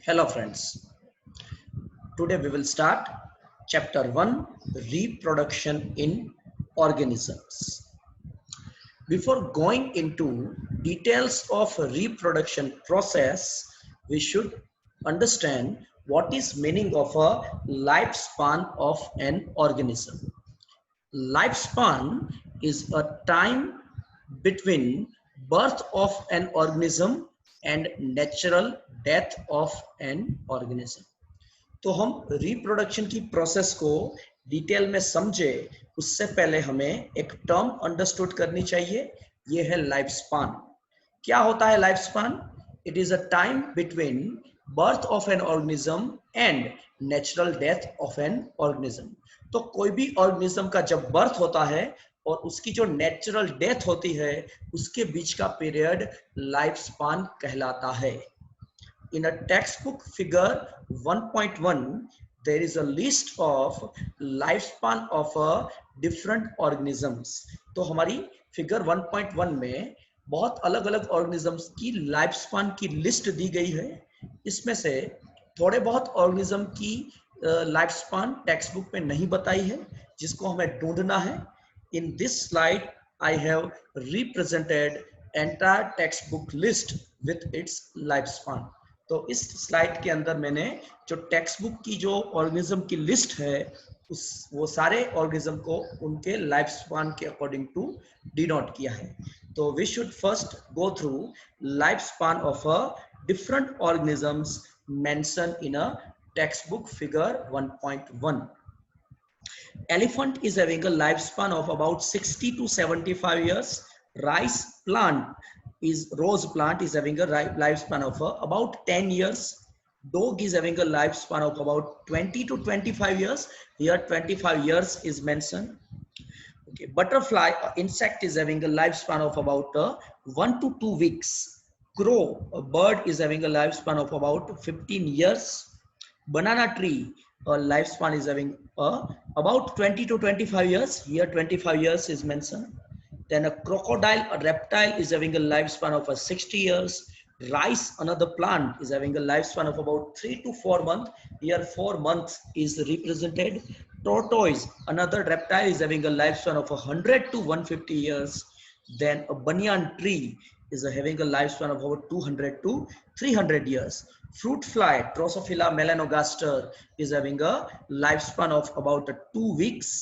Hello friends, today we will start chapter 1, reproduction in organisms. Before going into details of reproduction process, we should understand what is meaning of a lifespan of an organism. Lifespan is a time between birth of an organism and natural death of an organism. तो हम reproduction की process को detail में समझे उससे पहले हमें एक टर्म अंडरस्टूड करनी चाहिए, ये है लाइफ स्पान। क्या होता है life span? It is a time between birth of an organism and natural death of an organism. तो कोई भी ऑर्गेनिज्म का जब बर्थ होता है और उसकी जो नेचुरल डेथ होती है उसके बीच का पीरियड लाइफ स्पान कहलाता है। In a textbook figure 1.1, there is a list of lifespan of a different organisms. तो हमारी फिगर 1.1 में बहुत अलग अलग ऑर्गेनिजम्स की लाइफ स्पान की लिस्ट दी गई है। इसमें से थोड़े बहुत ऑर्गेनिज्म की लाइफ स्पान टेक्स्ट बुक में नहीं बताई है, जिसको हमें ढूंढना है। In this slide I have represented entire text book list with its life span. तो इस स्लाइड के अंदर मैंने जो टेक्स्ट बुक की जो ऑर्गेनिज्म की लिस्ट है वो सारे ऑर्गेनिज्म को उनके लाइफ स्पान के अकॉर्डिंग टू डिनोट किया है। तो we should first go through life span of a different organisms mention in a text book figure 1.1. Elephant is having a lifespan of about 60 to 75 years. Rose plant is having a lifespan of about 10 years. Dog is having a lifespan of about 20 to 25 years. Here 25 years is mentioned. Okay, butterfly insect is having a lifespan of about 1 to 2 weeks. Crow, a bird, is having a lifespan of about 15 years. Banana tree, a lifespan is having about 20 to 25 years. Here 25 years is mentioned. Then a crocodile, a reptile, is having a lifespan of 60 years. Rice, another plant, is having a lifespan of about 3 to 4 months. Here 4 months is represented. Tortoise, another reptile, is having a lifespan of 100 to 150 years. Then a banyan tree is having a lifespan of about 200 to 300 years. Fruit fly, Drosophila melanogaster, is having a lifespan of about 2 weeks.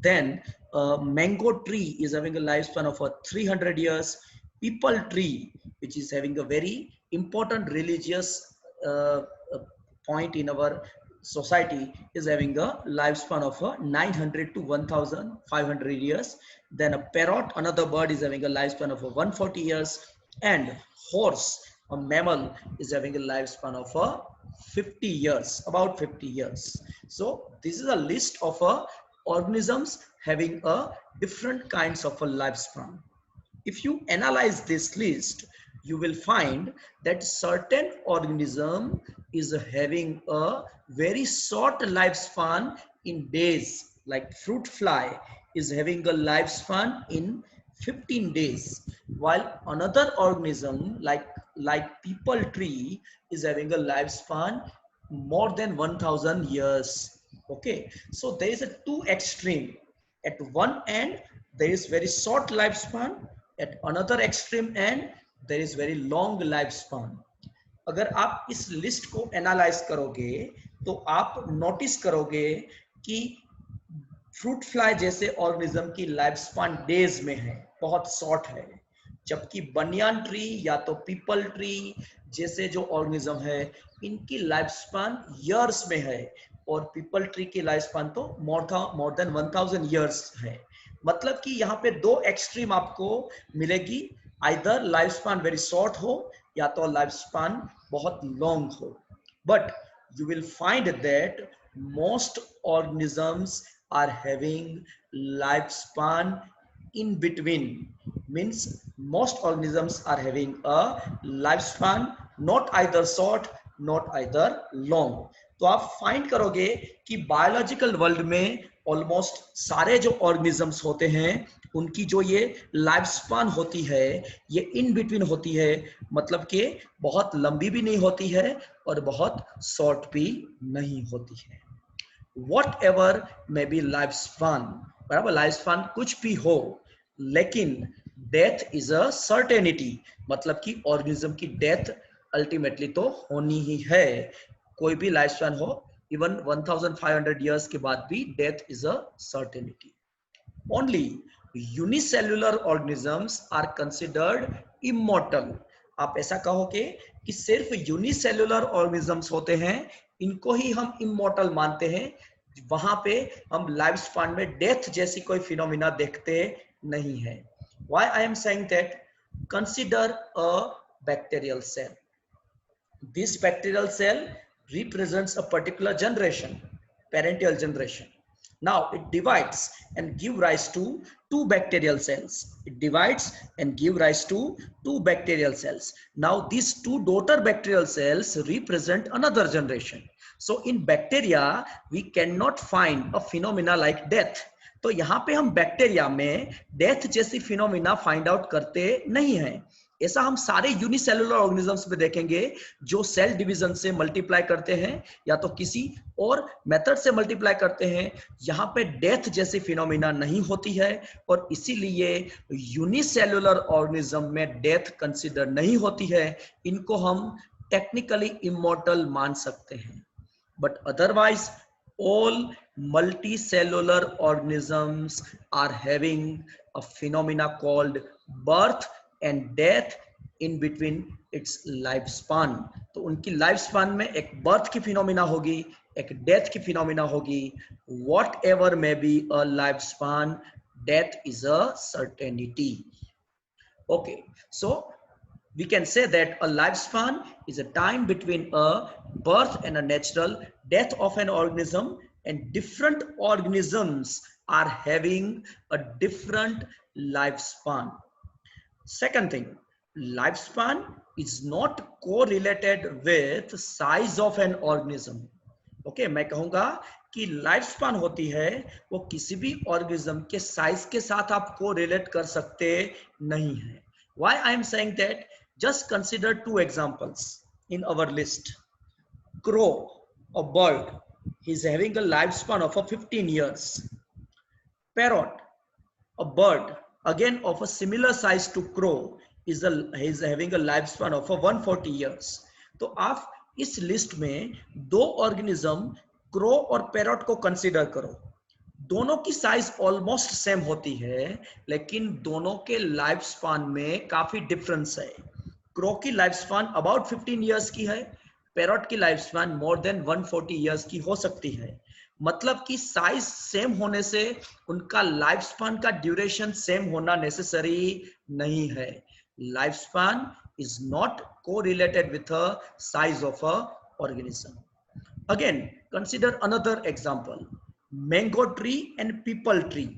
Then mango tree is having a lifespan of 300 years. People tree, which is having a very important religious uh, point in our society, is having a lifespan of 900 to 1500 years. Then a parrot, another bird, is having a lifespan of 140 years. And horse, a mammal, is having a lifespan of 50 years, about 50 years. So this is a list of organisms having a different kinds of a lifespan. If you analyze this list, you will find that certain organism is having a very short lifespan in days, like fruit fly is having a lifespan in 15 days, while another organism like people tree is having a lifespan more than 1000 years. Okay, so there is a two extreme. At one end there is very short lifespan, at another extreme end there is very long lifespan. अगर आप इस list को analyse करोगे तो आप notice करोगे कि fruit fly जैसे ऑर्गेनिज्म की लाइफ स्पान डेज में है, बहुत शॉर्ट है, जबकि बनियान ट्री या तो पीपल ट्री जैसे जो ऑर्गेनिज्म है इनकी लाइफ स्पान ईयर्स में है, और पीपल ट्री की लाइफ स्पान तो मोर देन 1000 ईयर्स है। मतलब कि यहाँ पे दो एक्सट्रीम आपको मिलेगी, either life span very short हो या तो लाइफ स्पान बहुत लॉन्ग हो। But you will find that most organisms are having lifespan in between, means most organisms are having a lifespan not either short not either long. तो आप find करोगे कि biological world में almost सारे जो organisms होते हैं उनकी जो ये लाइफ स्पान होती है ये इन बिटवीन होती है, मतलब कि बहुत लंबी भी नहीं होती है और बहुत शॉर्ट भी नहीं होती है। What ever may be life span, बराबर, लाइफ स्पान कुछ भी हो, लेकिन डेथ इज अ सर्टेनिटी, मतलब कि ऑर्गेनिज्म की डेथ अल्टीमेटली तो होनी ही है। कोई भी लाइफ स्पान हो, इवन 1500 इयर्स के बाद भी death is a certainty. Only unicellular organisms are considered immortal. आप ऐसा कहोगे कि सिर्फ यूनिसेल्युलर ऑर्गेनिजम्स होते हैं, इनको ही हम इमॉर्टल मानते हैं, वहां पे हम लाइफ स्पान में डेथ जैसी कोई फिनोमिना देखते नहीं है। Why I am saying that? Consider a bacterial cell. This bacterial cell represents a particular generation, parental generation. Now it divides and give rise to two bacterial cells. It divides and give rise to two bacterial cells. Now these two daughter bacterial cells represent another generation. So in bacteria, we cannot find a phenomena like death. तो यहाँ पे हम bacteria में death जैसी phenomena find out करते नहीं हैं। ऐसा हम सारे यूनिसेलुलर ऑर्गेनिजम्स में देखेंगे जो सेल डिवीजन से मल्टीप्लाई करते हैं या तो किसी और मेथड से मल्टीप्लाई करते हैं, यहाँ पे डेथ जैसी फिनोमिना नहीं होती है और इसीलिए यूनिसेलुलर ऑर्गेनिज्म में डेथ कंसीडर नहीं होती है। इनको हम टेक्निकली इमॉर्टल मान सकते हैं, but otherwise all multicellular organisms are having a phenomena called birth and death in between its lifespan. तो उनकी लाइफ स्पान में एक बर्थ की फिनोमिना होगी, एक डेथ की फिनोमिना होगी। What ever may be a life span, death is a certainty. Okay, so we can say that a lifespan is a time between a birth and a natural death of an organism, and different organisms are having a different lifespan. Second thing, lifespan is not correlated with size of an organism. Okay, मैं कहूंगा कि life span होती है वो किसी भी organism के size के साथ आप कोरिलेट कर सकते नहीं है। Why I am saying that? Just consider two examples in our list. Crow, a bird, he is having a lifespan of 15 years. Parrot, a bird, again of a similar size to crow, is having a lifespan of 140 years. तो आप इस list में दो organism crow और parrot को consider करो। दोनों की साइज ऑलमोस्ट सेम होती है, लेकिन दोनों के लाइफ स्पान में काफी डिफरेंस है। क्रो की लाइफ स्पान अबाउट 15 इयर्स की है, पैरट की life span more than 140 years की हो सकती है। मतलब कि साइज सेम होने से उनका लाइफ स्पान का ड्यूरेशन सेम होना नेसेसरी नहीं है। Life span is not correlated with the size of a organism. Again, consider another example. Mango tree and peepal tree.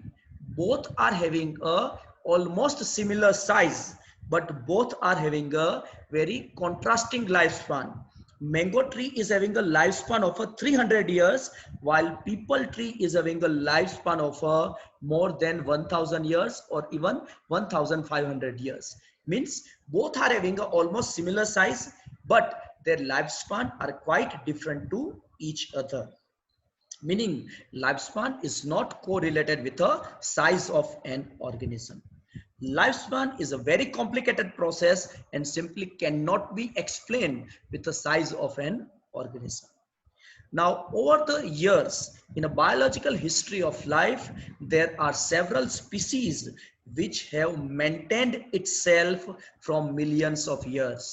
Both are having a almost similar size, but both are having a very contrasting lifespan. Mango tree is having a lifespan of 300 years, while peepal tree is having a lifespan of more than 1000 years or even 1500 years. Means both are having a almost similar size, but their lifespan are quite different to each other. Meaning lifespan is not correlated with the size of an organism. Lifespan is a very complicated process and simply cannot be explained with the size of an organism. Now, over the years, in a biological history of life, there are several species which have maintained itself from millions of years.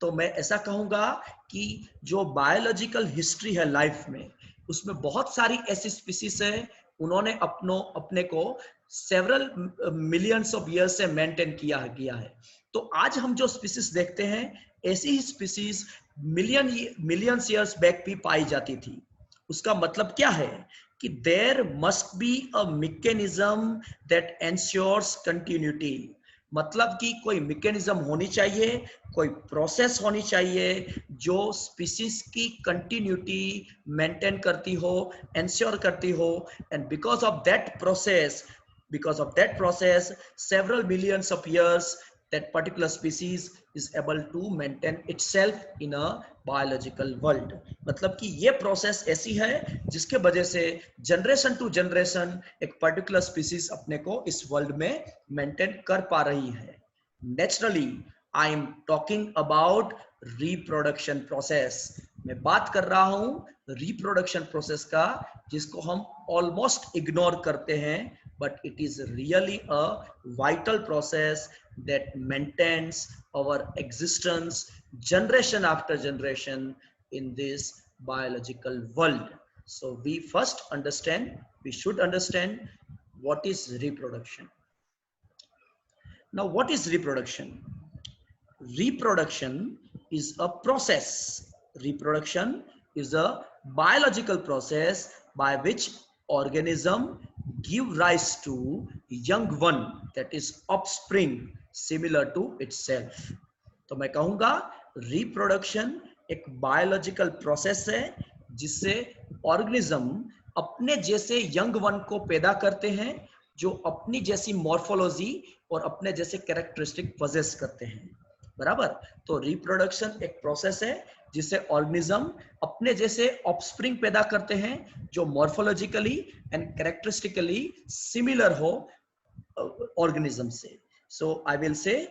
तो मैं ऐसा कहूंगा कि जो biological history है life में, उसमें बहुत सारी ऐसी स्पीसीज है, उन्होंने अपने को सेवरल मिलियंस ऑफ ईयर्स से मेंटेन किया है। तो आज हम जो स्पीसीज देखते हैं, ऐसी ही स्पीसीज मिलियंस ईयर्स बैक भी पाई जाती थी। उसका मतलब क्या है कि there must be a mechanism that ensures continuity. मतलब कि कोई मैकेनिज्म होनी चाहिए, कोई प्रोसेस होनी चाहिए जो स्पीसीज की कंटिन्यूटी मेंटेन करती हो, इंश्योर करती हो, and because of that process several millions of years that particular species is able to maintain itself in a biological world. मतलब कि ये प्रोसेस ऐसी है जिसके वजह से जनरेशन टू जनरेशन एक पर्टिकुलर स्पीसीज अपने को इस वर्ल्ड में मेंटेन कर पा रही है. Naturally I am talking about reproduction process. मैं बात कर रहा हूं रिप्रोडक्शन प्रोसेस का, जिसको हम ऑलमोस्ट इग्नोर करते हैं, but it is really a vital process that maintains our existence generation after generation in this biological world. So we should understand what is reproduction. Now, what is reproduction? Reproduction is a process. Reproduction is a biological process by which organism give rise to young one, that is offspring similar to itself. तो मैं कहूंगा reproduction एक biological process है जिससे organism अपने जैसे young one को पैदा करते हैं जो अपनी जैसी मॉर्फोलॉजी और अपने जैसे कैरेक्टरिस्टिक पोजेस करते हैं. बराबर. तो रिप्रोडक्शन एक प्रोसेस है जिससे ऑर्गेनिज्म अपने जैसे ऑफस्प्रिंग पैदा करते हैं जो मॉर्फोलॉजिकली एंड कैरेक्टरिस्टिकली सिमिलर हो ऑर्गेनिज्म से. So I will say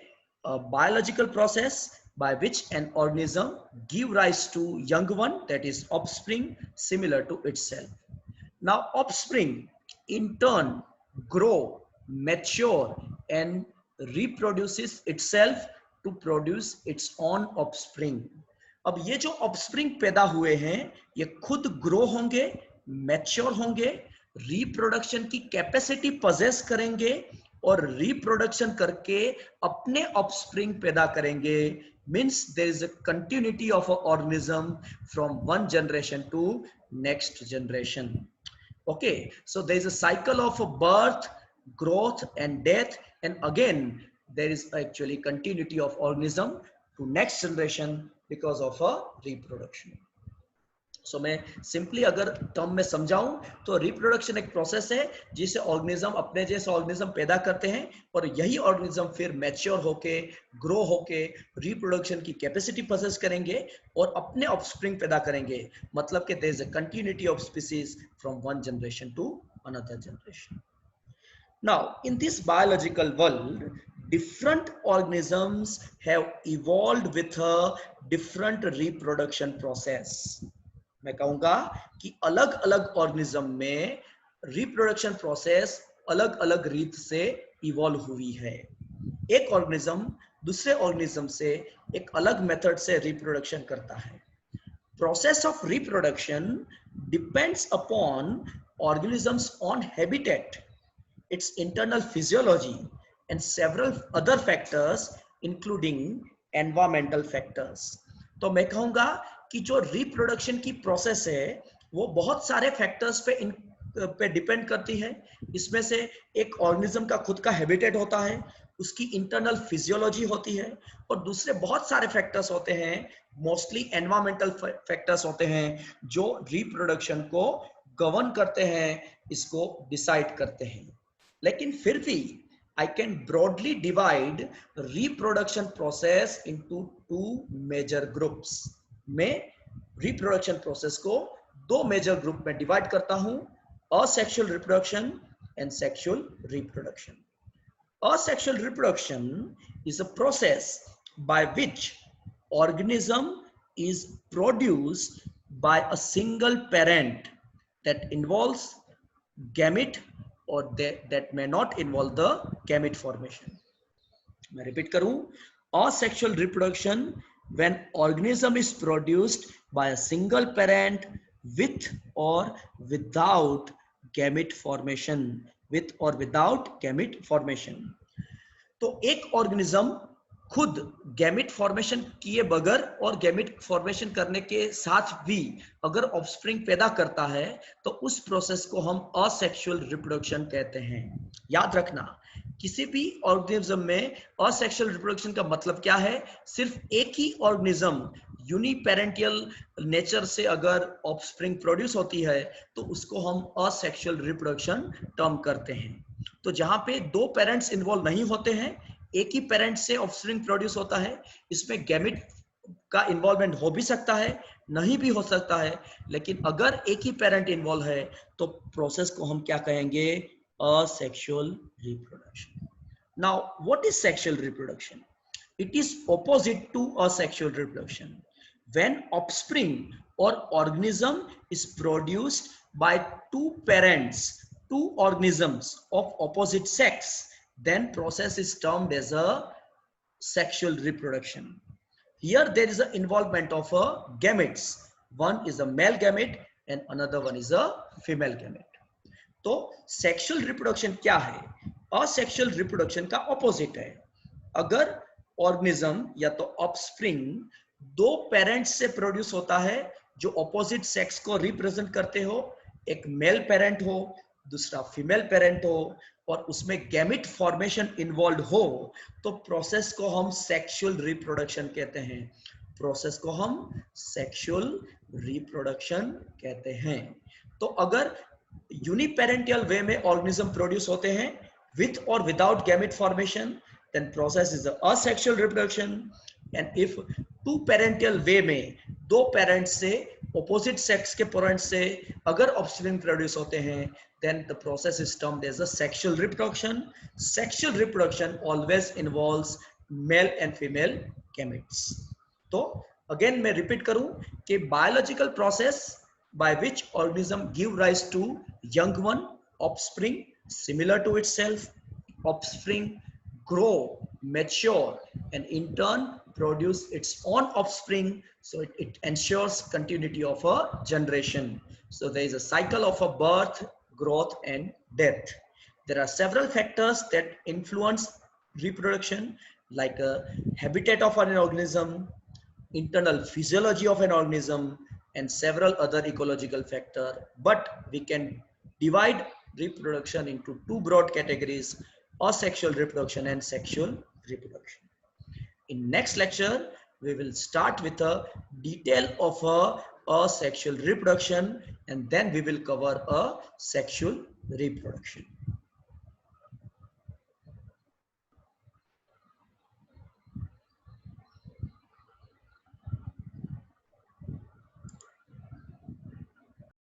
biological process by which an organism give rise to young one, that is offspring similar to itself. Now offspring in turn grow, mature and reproduces itself to produce its own offspring. अब ये जो offspring पैदा हुए हैं ये खुद grow होंगे, mature होंगे, रिप्रोडक्शन की कैपेसिटी पोजेस करेंगे और रिप्रोडक्शन करके अपने ऑफस्प्रिंग पैदा करेंगे. Means there is a continuity of a organism from one generation to next generation. Okay, so there is a cycle of birth, growth and death, and again there is actually continuity of organism to next generation because of a reproduction. So मैं simply अगर term में समझाऊं तो reproduction एक process है जिसे organism अपने जैसे ऑर्गेनिज्म पैदा करते हैं और यही ऑर्गेनिज्म फिर मैच्योर होके, ग्रो होके रिप्रोडक्शन की कैपेसिटी पोसेस करेंगे और अपने ऑफस्प्रिंग पैदा करेंगे. मतलब कि there is a continuity of species from one generation to another generation. Now, in this biological world, different organisms have evolved with a different reproduction process. मैं कहूंगा कि अलग अलग ऑर्गेनिज्म में रिप्रोडक्शन प्रोसेस अलग अलग रीत से इवॉल्व हुई है. एक ऑर्गेनिज्म दूसरे ऑर्गेनिज्म से एक अलग मेथड से रिप्रोडक्शन करता है. Process of reproduction depends upon organisms on habitat, its internal physiology and several other factors including environmental factors. तो मैं कहूंगा कि जो रिप्रोडक्शन की प्रोसेस है वो बहुत सारे फैक्टर्स पे डिपेंड करती है. इसमें से एक ऑर्गेनिज्म का खुद का हैबिटेट होता है, उसकी इंटरनल फिजियोलॉजी होती है और दूसरे बहुत सारे फैक्टर्स होते हैं, मोस्टली एनवायरमेंटल फैक्टर्स होते हैं जो रिप्रोडक्शन को गवर्न करते हैं, इसको डिसाइड करते हैं. लेकिन फिर भी I can broadly divide reproduction process into two major groups. मैं reproduction process को दो major group में divide करता हूं, asexual reproduction and sexual reproduction. Asexual reproduction is a process by which organism is produced by a single parent that involves gamete or that may not involve the gamete formation. मैं repeat करूं, asexual reproduction when organism is produced by a single parent with or without gamete formation, with or without gamete formation. तो एक organism खुद gamete formation किए बगैर और gamete formation करने के साथ भी अगर ऑफस्प्रिंग पैदा करता है तो उस प्रोसेस को हम असेक्सुअल रिप्रोडक्शन कहते हैं. याद रखना, किसी भी ऑर्गेनिज्म में असेक्सुअल रिप्रोडक्शन का मतलब क्या है? सिर्फ एक ही ऑर्गेनिज्म यूनिपेरेंटियल नेचर से अगर ऑफस्प्रिंग प्रोड्यूस होती है तो उसको हम असेक्सुअल रिप्रोडक्शन टर्म करते हैं। तो जहां पे दो पेरेंट्स इन्वॉल्व नहीं होते हैं, एक ही पेरेंट से ऑफस्प्रिंग प्रोड्यूस होता है, इसमें गैमेट का इन्वॉल्वमेंट हो भी सकता है, नहीं भी हो सकता है, लेकिन अगर एक ही पेरेंट इन्वॉल्व है तो प्रोसेस को हम क्या कहेंगे? Asexual reproduction. Now, what is sexual reproduction? It is opposite to asexual reproduction. When offspring or organism is produced by two parents, two organisms of opposite sex, then process is termed as a sexual reproduction. Here there is an involvement of a gametes. One is a male gamete and another one is a female gamete. तो sexual reproduction क्या है? Asexual reproduction का opposite है। अगर organism या तो offspring दो parents से प्रोड्यूस होता है जो ऑपोजिट सेक्स को रिप्रेजेंट करते हो, एक मेल पेरेंट हो, दूसरा फीमेल पेरेंट हो, और उसमें गैमेट फॉर्मेशन इन्वॉल्व हो, तो प्रोसेस को हम सेक्सुअल रिप्रोडक्शन कहते हैं। प्रोसेस को हम सेक्सुअल रिप्रोडक्शन कहते हैं। तो अगर यूनिपेरेंटियल वे में ऑर्गेनिज्म प्रोड्यूस होते हैं with or without gamete formation, then process is a asexual reproduction. And if two parental way में दो पेरेंट्स से opposite sex के पेरेंट्स से अगर ऑफस्प्रिंग प्रोड्यूस होते हैं, then the process is termed as a sexual reproduction. Sexual reproduction always involves male and female gametes. तो again मैं रिपीट करूं कि biological process by which organism give rise to young one, offspring similar to itself. Offspring grow, mature, and in turn produce its own offspring, so it ensures continuity of a generation. So there is a cycle of a birth, growth, and death. There are several factors that influence reproduction, like a habitat of an organism, internal physiology of an organism, and several other ecological factors. But we can divide reproduction into two broad categories: asexual reproduction and sexual reproduction. In next lecture, we will start with a detail of a asexual reproduction, and then we will cover a sexual reproduction.